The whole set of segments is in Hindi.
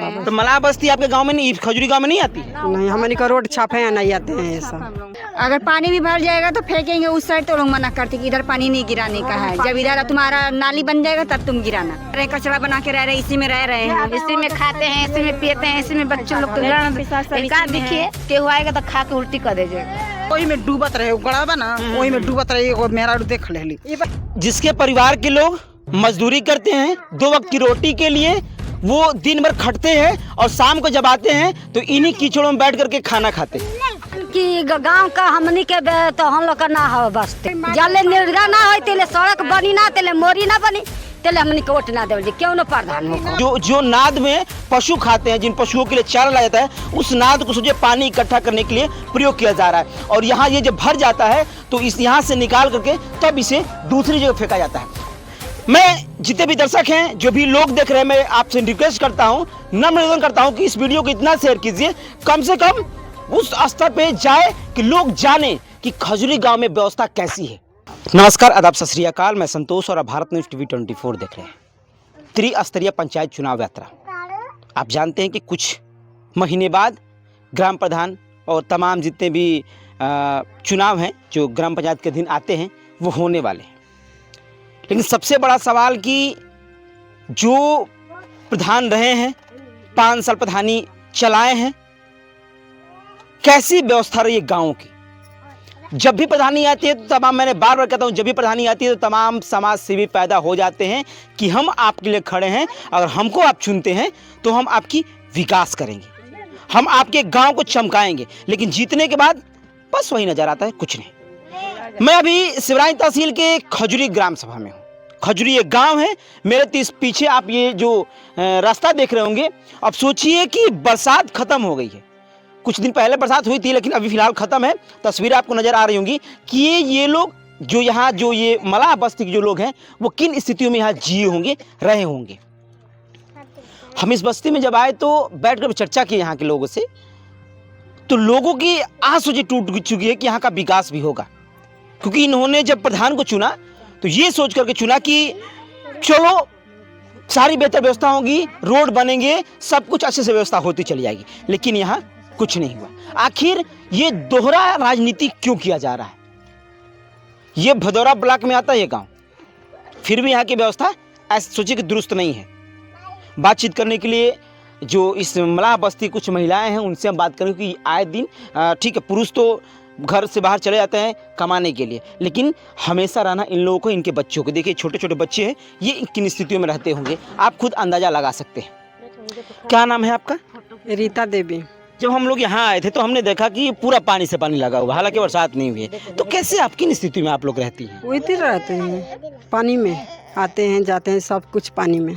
बस्ती। तो मलाह बस्ती आपके गांव में नहीं, खजूरी गांव में नहीं आती? नहीं, हमनी का रोड छापे हैं, नहीं आते हैं ये सब। अगर पानी भी भर जाएगा तो फेंकेंगे उस साइड, तो लोग मना करते कि इधर पानी नहीं गिराने का है। जब इधर तुम्हारा नाली बन जाएगा तब तुम गिराना। अरे कचरा बना के रह रहे, इसी में रह रहे हैं, इसी में खाते हैं, इसी में पीते हैं, इसी में बच्चों लोग देखिए केहू आएगा तो खा के उल्टी कर दे जाएगा। वही में डूबत रहे गड़ा ना, वही में डूबत रहे। वो मेरा देख ले, जिसके परिवार के लोग मजदूरी करते हैं 2 वक्त की रोटी के लिए, वो दिन भर खटते हैं और शाम को जब आते हैं तो इन्हीं कीचड़ों में बैठ करके खाना खाते हैं। कि गांव का हमनी के तो हम लोग का ना हो बस्ती, जले निर्गा ना हो, तेले सड़क बनी ना, तेले मोरी ना बनी, तेले हमनी को वोट ना देवल, क्यों ना प्रधान हो। जो नाद में पशु खाते हैं, जिन पशुओं के लिए चारा लाया जाता है, उस नाद को सोचिए पानी इकट्ठा करने के लिए प्रयोग किया जा रहा है। और यहाँ ये जब भर जाता है तो इस यहाँ से निकाल करके तब इसे दूसरी जगह फेंका जाता है। मैं जितने भी दर्शक हैं, जो भी लोग देख रहे हैं, मैं आपसे रिक्वेस्ट करता हूँ, नम्र निवेदन करता हूँ कि इस वीडियो को इतना शेयर कीजिए, कम से कम उस स्तर पे जाए कि लोग जाने कि खजूरी गांव में व्यवस्था कैसी है। नमस्कार, आदाब, सत श्री अकाल। मैं संतोष और आप भारत न्यूज़ टीवी 24 देख रहे हैं। त्रिस्तरीय पंचायत चुनाव यात्रा, आप जानते हैं कि कुछ महीने बाद ग्राम प्रधान और तमाम जितने भी चुनाव हैं जो ग्राम पंचायत के दिन आते हैं वो होने वाले हैं। लेकिन सबसे बड़ा सवाल कि जो प्रधान रहे हैं, 5 साल प्रधानी चलाए हैं, कैसी व्यवस्था रही है गाँव की। जब भी प्रधानी आती है तो तमाम, मैंने बार बार कहता हूँ, जब भी प्रधानी आती है तो तमाम समाज सेवी पैदा हो जाते हैं कि हम आपके लिए खड़े हैं, अगर हमको आप चुनते हैं तो हम आपकी विकास करेंगे, हम आपके गांव को चमकाएंगे। लेकिन जीतने के बाद बस वही नजर आता है, कुछ नहीं। मैं अभी सिवराई तहसील के खजूरी ग्राम सभा में हूँ। खजूरी एक गांव है, मेरे पीछे आप ये जो रास्ता देख रहे होंगे। अब सोचिए कि बरसात खत्म हो गई है, कुछ दिन पहले बरसात हुई थी लेकिन अभी फिलहाल खत्म है। तस्वीरें आपको नजर आ रही होंगी कि ये लोग जो यहाँ जो ये मलाह बस्ती के जो लोग हैं वो किन स्थितियों में यहाँ जिए होंगे, रहे होंगे। हम इस बस्ती में जब आए तो बैठकर चर्चा की यहाँ के लोगों से, तो लोगों की आस सोची टूट चुकी है कि यहाँ का विकास भी होगा। क्योंकि इन्होंने जब प्रधान को चुना तो ये सोच करके चुना कि चलो सारी बेहतर व्यवस्था होगी, रोड बनेंगे, सब कुछ अच्छे से व्यवस्था होती चली जाएगी। लेकिन यहाँ कुछ नहीं हुआ। आखिर ये दोहरा राजनीति क्यों किया जा रहा है? ये भदौरा ब्लॉक में आता है ये गांव, फिर भी यहाँ की व्यवस्था ऐसे सोचिए कि दुरुस्त नहीं है। बातचीत करने के लिए जो इस मलाह बस्ती कुछ महिलाएं हैं, उनसे हम बात करेंगे कि आए दिन ठीक है, पुरुष तो घर से बाहर चले जाते हैं कमाने के लिए, लेकिन हमेशा रहना इन लोगों को, इनके बच्चों को, देखिए छोटे छोटे बच्चे हैं, ये किन स्थितियों में रहते होंगे, आप खुद अंदाजा लगा सकते हैं। क्या नाम है आपका? रीता देवी। जब हम लोग यहाँ आए थे तो हमने देखा कि पूरा पानी से पानी लगा हुआ, हालांकि बरसात नहीं हुई है। तो कैसे, आप किन स्थिति में आप लोग रहती हैं? वही रहते हैं, पानी में आते हैं जाते हैं, सब कुछ पानी में।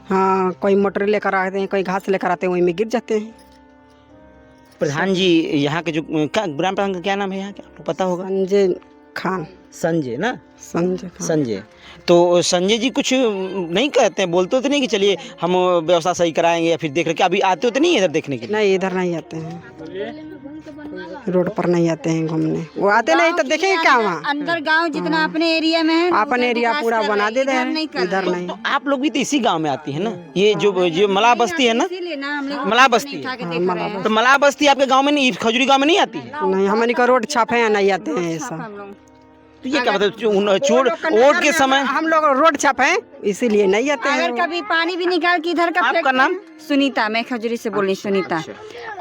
हाँ, कोई मोटर लेकर आते हैं, कोई घास लेकर आते हैं, वहीं में गिर जाते हैं। प्रधान जी यहाँ के जो ग्राम प्रधान का क्या नाम है यहाँ, क्या आपको पता होगा? संजय खान। संजय ना, संजय खान। संजय। तो संजय जी कुछ नहीं कहते हैं, बोलते तो नहीं कि चलिए हम व्यवस्था सही कराएंगे या फिर देख रहे, कि अभी आते होते नहीं है इधर देखने के लिए? नहीं, इधर नहीं आते हैं, रोड पर नहीं आते हैं घूमने। वो आते नहीं तो देखेंगे क्या वहाँ। अंदर गांव जितना अपने एरिया में है, अपने एरिया पूरा बना देते हैं, इधर नहीं। तो आप लोग भी तो इसी गांव में आती है ना, ये जो मलाह बस्ती है ना, मलाह बस्ती है। तो मलाह बस्ती आपके गांव में नहीं, खजूरी गांव में नहीं आती है? नहीं, हमनी का रोड छापे हैं, नहीं आते हैं ये सब। तो ये क्या मतलब, चोर वोट के समय हम लोग रोड छापे हैं, इसीलिए नहीं आते हैं। अगर कभी पानी भी निकाल के इधर का, आपका नाम? सुनीता, मैं खजूरी से बोल रही, सुनीता।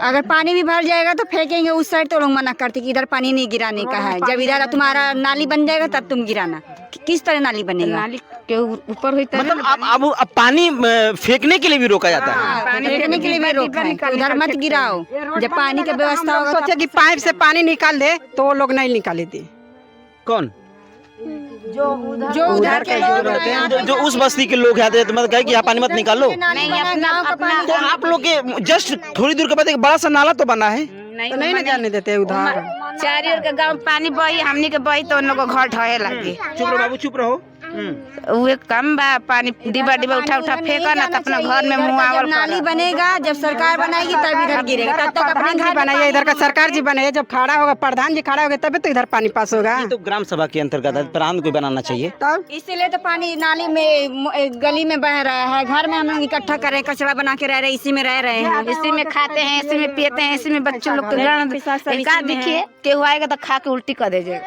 अगर पानी भी भर जाएगा तो फेंकेंगे उस साइड, तो लोग मना करते कि इधर पानी नहीं गिराने का है। जब इधर तुम्हारा नाली बन जाएगा तब तुम गिराना। किस तरह नाली बनेगा? नाली के ऊपर हुई मतलब अब पानी फेंकने के लिए भी रोका जाता है? फेंकने के लिए भी रोका है, उधर मत गिराओ। जब पानी का व्यवस्था होगा, सोचे कि पाइप से पानी निकाल दे तो वो लोग नहीं निकाले थे। कौन? जो उधर के लोग रहते हैं, जो उस बस्ती के लोग हैं, तो मतलब कहे कि यहाँ पानी मत निकालो। नहीं, अपना तो आप लोग के जस्ट थोड़ी दूर के बाद एक बड़ा सा नाला तो बना है, तो नहीं ना जाने देते उधर। चारी ओर के गाँव पानी बही, हमनी के बही तो उन लोग को घर ढहे लगे। चुप रहो बाबू, चुप रहो। उहे कम बा। पानी डिब्बा डिब्बा उठा उठा फेंका ना तो अपना घर में मुँह आवल नाली बनेगा, जब सरकार बनाएगी तब इधर गिरेगा, तब तक अपने प्रधान जी घर बनाइए, इधर का सरकार जी बनाइए, जब खड़ा होगा प्रधान जी खड़ा होगा तभी तो इधर पानी पास होगा। ये तो ग्राम सभा के अंतर्गत है, प्रधान को बनाना चाहिए। तब इसीलिए तो पानी नाली में गली में बह रहा है। घर में हम लोग इकट्ठा कर रहे हैं, कचरा बना के रह रहे हैं, इसी में रह रहे हैं। इसी में खाते हैं, इसी में पीते हैं, इसी में बच्चे लोग का देखिए केहू आएगा तो खा के उल्टी कर दे।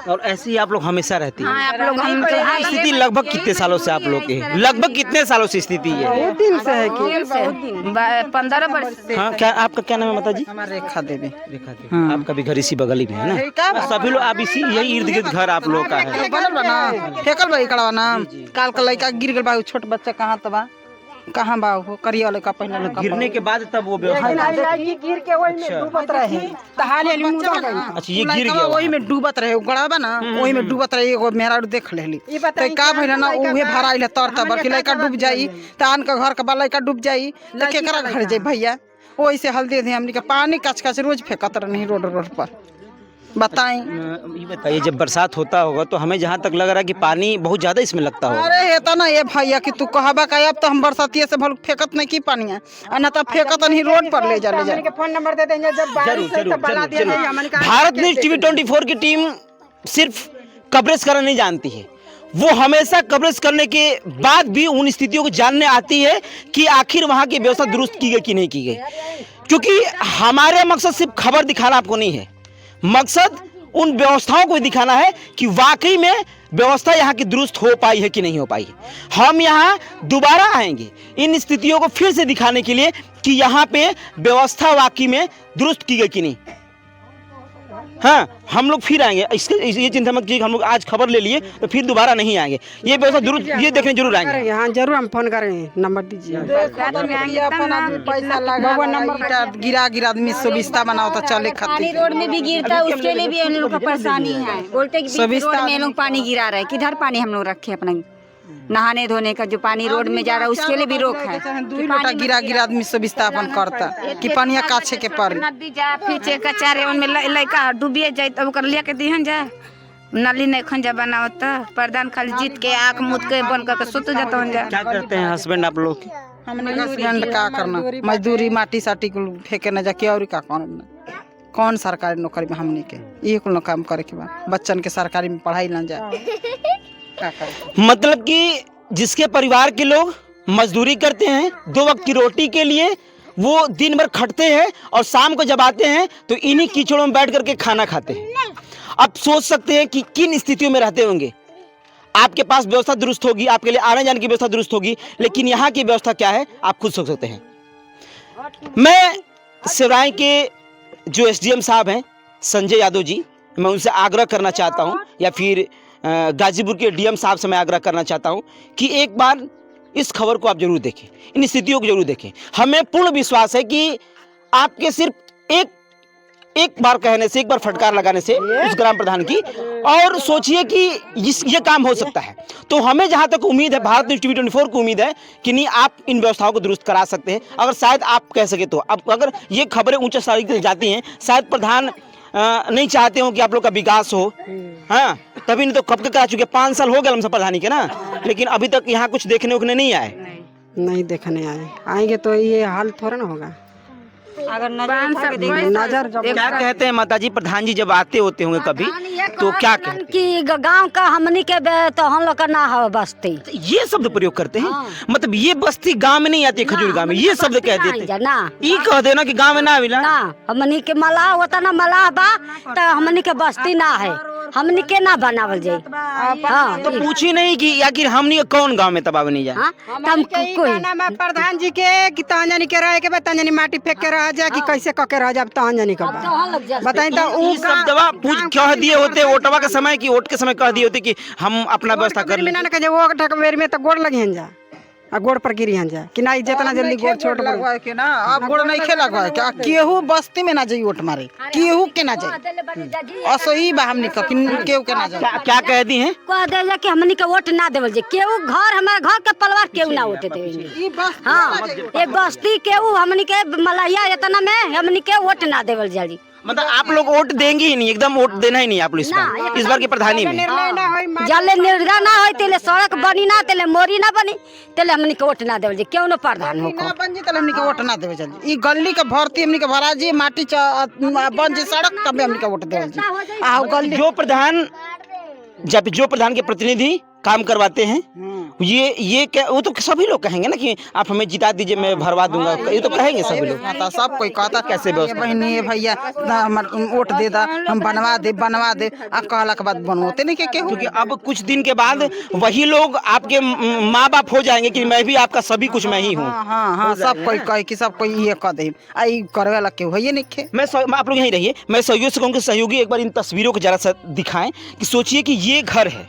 और ऐसे ही आप लोग हमेशा रहती है। हाँ, आप लोग हम तो स्थिति लगभग कितने सालों से आप लोग की है? लगभग कितने सालों से स्थिति है? बहुत दिन से है कि 15 वर्ष से। हाँ, क्या आपका क्या नाम है माता जी? हमारे रेखा देवी। रेखा देवी। आपका भी घर इसी बगल ही में है ना? सभी लोग आप इसी यही इर्द गिर्द घर आप लोग का है। बनल बा ना, फेकल बा इकड़वा ना, काल का लड़का गिर गल बा, छोट बच्चा कहाँ तबा कहाँ बा हो करिया लड़का पहले लड़का गिरने के बाद तब वो व्यवस्था। गिर के वही में डूबत रहे, तहाले मुदा गई। अच्छा, ये गिर गया वही में डूबत रहे, गड़ाबा ना वही में डूबत रहे। एगो मेहरा देख लेली तो का भइल ना, उहे भरा इले तर तब कि लड़का डूब जाई त आन का घर का बा लड़का डूब जाई त केकरा घर जाई भैया। ओही से हल्दी दे हमनी के पानी कच कच रोज फेंकत रही रोड पर। बताएं, ये बताइए, जब बरसात होता होगा तो हमें जहाँ तक लग रहा है कि पानी बहुत ज्यादा इसमें लगता होगा। अरे हेता ना ये भैया कि तू कहबा का अब तो हम बरसातिये से भल फेंकत नहीं की पानी है, ना तो फेंकत नहीं रोड पर ले जा फोन नंबर दे देंगे, जब बारिश से तो बना दिया जाए। हमने कहा भारत न्यूज टीवी 24 की टीम सिर्फ कवरेज करना नहीं जानती है, वो हमेशा कवरेज करने के बाद भी उन स्थितियों को जानने आती है कि आखिर वहाँ की व्यवस्था दुरुस्त की गई कि नहीं की गई। क्योंकि हमारे मकसद सिर्फ खबर दिखाना आपको नहीं है, मकसद उन व्यवस्थाओं को दिखाना है कि वाकई में व्यवस्था यहाँ की दुरुस्त हो पाई है कि नहीं हो पाई है। हम यहाँ दोबारा आएंगे इन स्थितियों को फिर से दिखाने के लिए कि यहाँ पे व्यवस्था वाकई में दुरुस्त की गई कि नहीं। हाँ, हम लोग फिर आएंगे, इसके ये चिंता मत कीजिए, हम लोग आज खबर ले लिए तो फिर दोबारा नहीं आएंगे। ये व्यवस्था दुरुस्त ये देखने जरूर आएंगे। यहाँ जरूर हम फोन करेंगे, नंबर दीजिए। पैसा लगा नंबर गिरा गिरा आदमी सुविस्ता बनाओ तो चले पानी खातिर। रोड में भी गिरता है, उसके लिए भी हम लोग को परेशानी है। बोलते कि बीच रोड में लोग पानी गिरा रहे, किधर पानी हम लोग रखे अपना नहाने धोने का जो पानी रोड में जा रहा है उसके लिए भी रोक है। दुई लोटा गिरा गिरा आदमी सुविस्ता अपन करता कि पानिया काछे के पर नदी जा पीछे कचारे उनमें लड़का डूबिए जाए तो ओकर लिया के दिहन जा। नाली नहीं खंजा बनावत प्रधान खाली जीत के आँख मुद के बन करके सुत जाता जा। क्या करते हैं हस्बैंड आप लोग? हमने हस्बैंड का करना मजदूरी माटी साटी को फेंके न जाके और का कौन सरकारी नौकरी में हमने के ये कुल काम करे के बाद बच्चन के सरकारी में पढ़ाई ना जाए। मतलब कि जिसके परिवार के लोग मजदूरी करते हैं, 2 वक्त की रोटी के लिए वो दिन भर खटते हैं और शाम को जब आते हैं तो इन्हीं कीचड़ों में बैठ करके खाना खाते हैं। अब सोच सकते हैं कि किन स्थितियों में रहते होंगे। आपके पास व्यवस्था दुरुस्त होगी, आपके लिए आने जाने की व्यवस्था दुरुस्त होगी, लेकिन यहाँ की व्यवस्था क्या है आप खुद सोच सकते हैं। मैं सिवराय के जो एसडीएम साहब हैं संजय यादव जी, मैं उनसे आग्रह करना चाहता हूँ, या फिर गाजीपुर के डीएम साहब से मैं आग्रह करना चाहता हूँ कि एक बार इस खबर को आप जरूर देखें, इन स्थितियों को जरूर देखें। हमें पूर्ण विश्वास है कि आपके सिर्फ एक बार कहने से, एक बार फटकार लगाने से उस ग्राम प्रधान की, और सोचिए कि ये काम हो सकता है। तो हमें जहाँ तक उम्मीद है, भारत न्यूज टीवी 24 को उम्मीद है कि नहीं आप इन व्यवस्थाओं को दुरुस्त करा सकते हैं। अगर शायद आप कह सके तो, अब अगर ये खबरें ऊंचे स्तर तक जाती हैं, शायद प्रधान नहीं चाहते हो कि आप लोग का विकास हो। हाँ, तभी नहीं तो कब के करा चुके, 5 साल हो गए हम सब प्रधानी के ना, लेकिन अभी तक यहाँ कुछ देखने उखने नहीं आए। नहीं देखने आए, आएंगे तो ये हाल थोड़ा ना होगा। अगर नजर क्या कहते हैं माता जी, प्रधान जी जब आते होते होंगे कभी तो क्या कहते हैं? कि गांव का हमनी के तो हम लोग का ना हो बस्ती, ये शब्द प्रयोग करते हैं। मतलब ये बस्ती गांव में नहीं आती, खजूर गांव में, ये शब्द कह देते हैं। ना ये कह देना कि गांव में ना आविला ना, हमनी के मलाह होता ना, मलाह बा तो हमनी के बस्ती ना है, हमनी के ना बनावल जाए। हाँ, तो पूछी नहीं कि आखिर हमनी कौन गांव में तबाह नहीं जाए। तम कोई प्रधान जी के कि तंजनी के रहे के तंजनी माटी फेंक के रह जाए कि कैसे कके रह जाए तंजनी का बताई। तो सब दवा पूछ कह दिए होते वोटवा के समय की, वोट के समय कह दिए होते कि हम अपना व्यवस्था कर ले। वो ठकबेर में तो गोड़ लगी जा आ गोड़ पर गिरी जा कि ना जितना जल्दी गोड़ छोट लगवा के ना, आप गोड़ नहीं खेला गए क्या केहू बस्ती में ना जाई वोट मारे, केहू के ना जाई। असही बा हमनी का केहू के ना जाई। क्या कह दी हैं? कह दे कि हमनी के वोट ना देवल जे, केहू घर हमारे घर के परिवार केहू ना वोट देवे। हाँ, ये बस्ती केहू हमनी के मलैया इतना में हमनी के वोट ना देवल जाई। मतलब आप लोग वोट देंगे ही नहीं, एकदम वोट देना ही नहीं आप लोग इस बार की प्रधानी में। जले निर्णय ना होई तेले सड़क बनी ना तेले मोरी ना बनी तेले हमनी के वोट ना देवल जी क्यों न प्रधान हो ना बन जी तले हमनी के वोट ना देवे जल्दी। ई गली के भर्ती हमनी के भरा जी माटी बन जी सड़क तब हमनी के वोट देवल जी। आ गली जो प्रधान के प्रतिनिधि काम करवाते हैं ये क्या, वो तो सभी लोग कहेंगे ना कि आप हमें जिता दीजिए मैं भरवा दूंगा, ये तो कहेंगे सभी लोग। सब कोई कहता कैसे बहनी है भैया वोट दे दा हम बनवा दे अब कहला के बाद बनवाते नहीं के क्योंकि अब कुछ दिन के बाद वही लोग आपके माँ बाप हो जाएंगे कि मैं भी आपका सभी कुछ मैं ही हूँ। हाँ सब कोई कहे कि सब कोई ये कह दे आई करे वाला क्यों है ये नहीं खे। मैं आप लोग यहीं रहिए, मैं सहयोगी से कहूँगी सहयोगी एक बार इन तस्वीरों को जरा सा दिखाएं कि सोचिए कि ये घर है,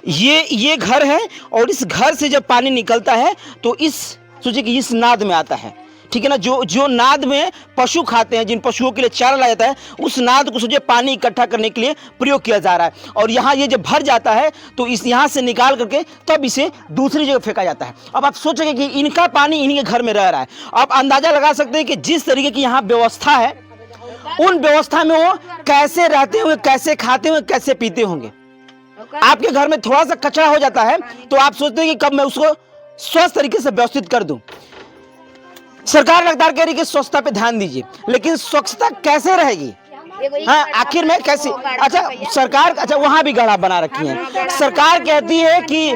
ये घर है और इस घर से जब पानी निकलता है तो इस सोचिए कि इस नाद में आता है, ठीक है ना। जो नाद में पशु खाते हैं, जिन पशुओं के लिए चारा लाया जाता है, उस नाद को सोचिए पानी इकट्ठा करने के लिए प्रयोग किया जा रहा है। और यहाँ ये जब भर जाता है तो इस यहाँ से निकाल करके तब इसे दूसरी जगह फेंका जाता है। अब आप सोचेंगे कि इनका पानी इन्हीं के घर में रह रहा है। आप अंदाजा लगा सकते हैं कि जिस तरीके की यहाँ व्यवस्था है, उन व्यवस्था में वो कैसे रहते होंगे, कैसे खाते होंगे, कैसे पीते होंगे। आपके घर में थोड़ा सा कचरा हो जाता है तो आप सोचते हैं कि कब मैं उसको स्वस्थ तरीके से व्यवस्थित कर दूं। सरकार लगातार कह रही है कि स्वच्छता पे ध्यान दीजिए, लेकिन स्वच्छता कैसे रहेगी? हाँ, आखिर में कैसी? अच्छा सरकार, अच्छा वहाँ भी गड्ढा बना रखी है। सरकार कहती है कि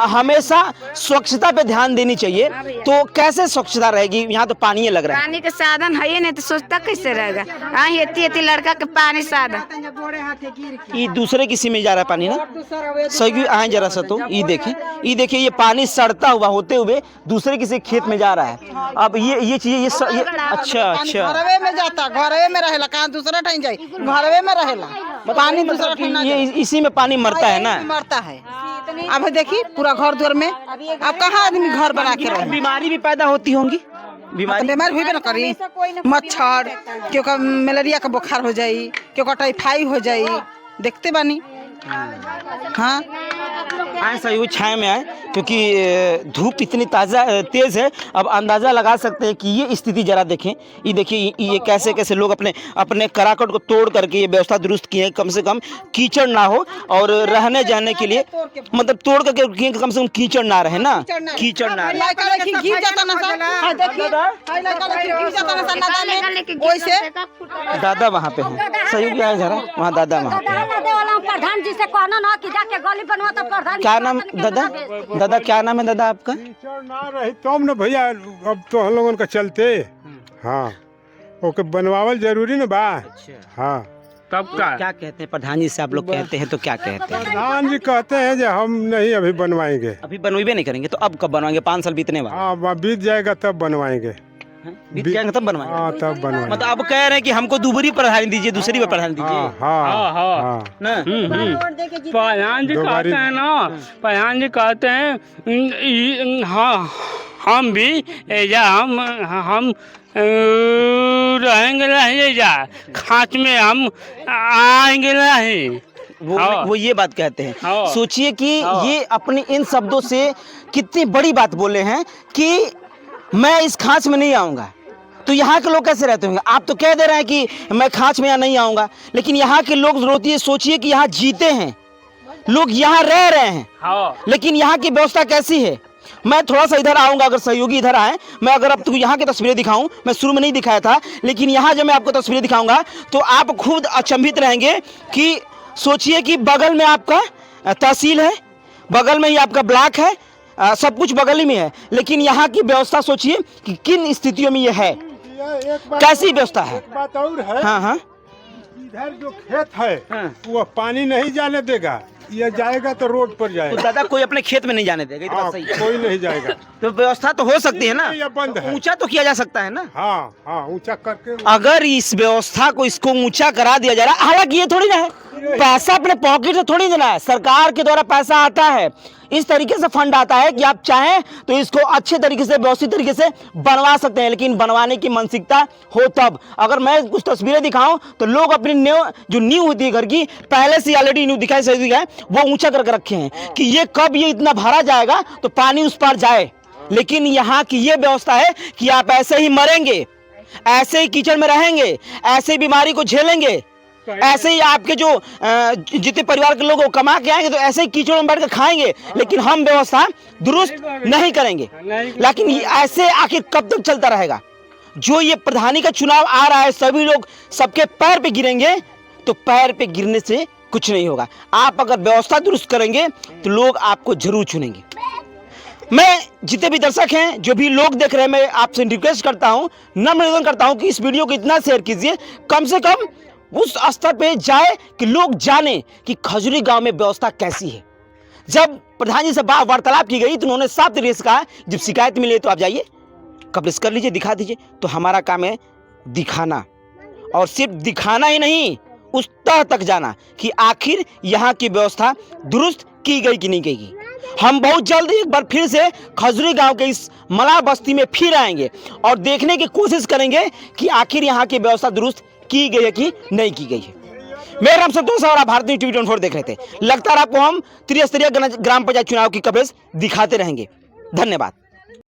हमेशा स्वच्छता पे ध्यान देनी चाहिए, तो कैसे स्वच्छता रहेगी? यहाँ तो पानी लग रहा है। पानी के साधन है ही नहीं तो स्वच्छता कैसे रहेगा? हाँ इतनी लड़का के पानी साधन ये दूसरे किसी में जा रहा है पानी ना। सही आए जरा सा तो ये देखिए ये पानी सड़ता हुआ होते हुए दूसरे किसी खेत में जा रहा है। अब ये चीजें ये अच्छा घरवे में जाता, घरवे में रहेला, कहाँ दूसरा टाइम घरवे में रहेला पानी दूसरा ये इसी में पानी मरता है ना, मरता है। अब देखिए पूरा घर द्वार में अब कहाँ आदमी घर बना के रहे। बीमारी भी पैदा होती होंगी, बीमारी हुई ना करी, मच्छर क्यों का मलेरिया का बुखार हो जाई, क्यों का टाइफाइड हो जाई, देखते बानी। हाँ आए सहयोगी छाया में आए क्योंकि धूप इतनी तेज है। अब अंदाजा लगा सकते हैं कि ये स्थिति जरा देखें। ये देखिए ये कैसे कैसे लोग अपने कराकट को तोड़ करके ये व्यवस्था दुरुस्त किए हैं, कम से कम कीचड़ ना हो और रहने जाने के लिए, मतलब तोड़ करके कम से कम कीचड़ ना रहे ना, कीचड़ ना रहे। दादा वहाँ पे है, सहयोगी आए जरा वहाँ, दादा वहाँ पे प्रधान जी से कहना ना कि जाके गली बनवा तो प्रधान। क्या नाम दादा क्या नाम है दादा आपका? ना रही तुम ना भैया, अब तो हम लोगों का चलते। हाँ ओके बनवावल जरूरी ना बा। हाँ तब क्या कहते हैं प्रधान जी से आप लोग कहते हैं तो क्या कहते हैं? प्रधान जी कहते हैं जो हम नहीं अभी बनवाएंगे। अभी बनवाइबे नहीं करेंगे तो अब कब बनवाएंगे? 5 साल बीतने बाद। हाँ बीत जाएगा तब बनवाएंगे। बीत जाएंगे तब बनवाएंगे। हाँ तब बनवाएंगे। मतलब अब कह रहे हैं कि हमको दूसरी प्रधानी दीजिए, दूसरी प्रधानी दीजिए। हाँ प्रधान जी कहते हैं ना, प्रधान जी कहते हैं हाँ हम भी हम रहेंगे नहीं जा खाच में हम आएंगे नहीं। वो ये बात कहते हैं। सोचिए कि ये अपनी इन शब्दों से कितनी बड़ी बात बोले हैं कि मैं इस खांच में नहीं आऊंगा। तो यहाँ के लोग कैसे रहते होंगे? आप तो कह दे रहे हैं कि मैं खांच में यहाँ नहीं आऊंगा, लेकिन यहाँ के लोग सोचिए कि यहाँ जीते हैं लोग, यहाँ रह रहे हैं, लेकिन यहाँ की व्यवस्था कैसी है? मैं थोड़ा सा इधर आऊंगा, अगर सहयोगी इधर आए, मैं अगर अब यहाँ की तस्वीरें दिखाऊं, मैं शुरू में नहीं दिखाया था, लेकिन यहाँ जब मैं आपको तस्वीरें दिखाऊंगा तो आप खुद अचंभित रहेंगे कि सोचिए कि बगल में आपका तहसील है, बगल में ही आपका ब्लॉक है, सब कुछ बगल ही में है, लेकिन यहाँ की व्यवस्था सोचिए कि किन स्थितियों में ये है, कैसी व्यवस्था है। एक बात और है, हाँ इधर जो खेत है वो पानी नहीं जाने देगा, ये जाएगा तो रोड पर जाएगा। तो दादा कोई अपने खेत में नहीं जाने देगा, हाँ, कोई नहीं जाएगा। तो व्यवस्था तो हो सकती है ना, ये बंद है, ऊंचा तो किया जा सकता है ना। हाँ ऊंचा करके अगर इस व्यवस्था को इसको ऊंचा करा दिया जा रहा है, हालांकि ये थोड़ी ना है पैसा अपने पॉकेट से थोड़ी देना है, सरकार के द्वारा पैसा आता है, इस तरीके से फंड आता है कि आप चाहें तो इसको अच्छे तरीके से व्यवस्थित तरीके से बनवा सकते हैं, लेकिन बनवाने की मानसिकता हो तब। अगर मैं कुछ तस्वीरें दिखाऊं तो लोग अपनी जो नींव होती है घर की, पहले से ऑलरेडी नींव दिखाई सही दिखाए, वो ऊंचा करके रखे हैं कि ये कब ये इतना भरा जाएगा तो पानी उस पर जाए। लेकिन यहाँ की ये व्यवस्था है कि आप ऐसे ही मरेंगे, ऐसे ही कीचड़ में रहेंगे, ऐसे ही बीमारी को झेलेंगे, ऐसे ही आपके जो जितने परिवार के लोग कमा के आएंगे तो ऐसे ही कीचड़ में बैठ कर खाएंगे, लेकिन हम व्यवस्था दुरुस्त नहीं करेंगे। लेकिन ऐसे आखिर कब तक चलता रहेगा? जो ये प्रधानी का चुनाव आ रहा है, सभी लोग सबके पैर पे गिरेंगे, तो पैर पे गिरने से कुछ नहीं होगा। आप अगर व्यवस्था दुरुस्त करेंगे तो लोग आपको जरूर चुनेंगे। मैं जितने भी दर्शक हैं, जो भी लोग देख रहे हैं, मैं आपसे रिक्वेस्ट करता हूं, नम्र निवेदन करता हूं कि इस वीडियो को इतना शेयर कीजिए, कम से कम उस स्तर पे जाए कि लोग जाने कि खजूरी गांव में व्यवस्था कैसी है। जब प्रधान जी से वार्तालाप की गई तो उन्होंने साफ तरीके से कहा, जब शिकायत मिले तो आप जाइए, कवरेज कर लीजिए, दिखा दीजिए। तो हमारा काम है दिखाना, और सिर्फ दिखाना ही नहीं, उस तह तक जाना कि आखिर यहाँ की व्यवस्था दुरुस्त की गई कि नहीं की गई। हम बहुत जल्द एक बार फिर से खजूरी गांव के इस मला बस्ती में फिर आएंगे और देखने की कोशिश करेंगे कि आखिर यहाँ की व्यवस्था दुरुस्त की गई है कि नहीं की गई है। मेरा नाम संतोष और आप भारतीय टीवी 24 देख रहे थे। लगता है आपको हम त्रिस्तरीय ग्राम पंचायत चुनाव की कवरेज दिखाते रहेंगे। धन्यवाद।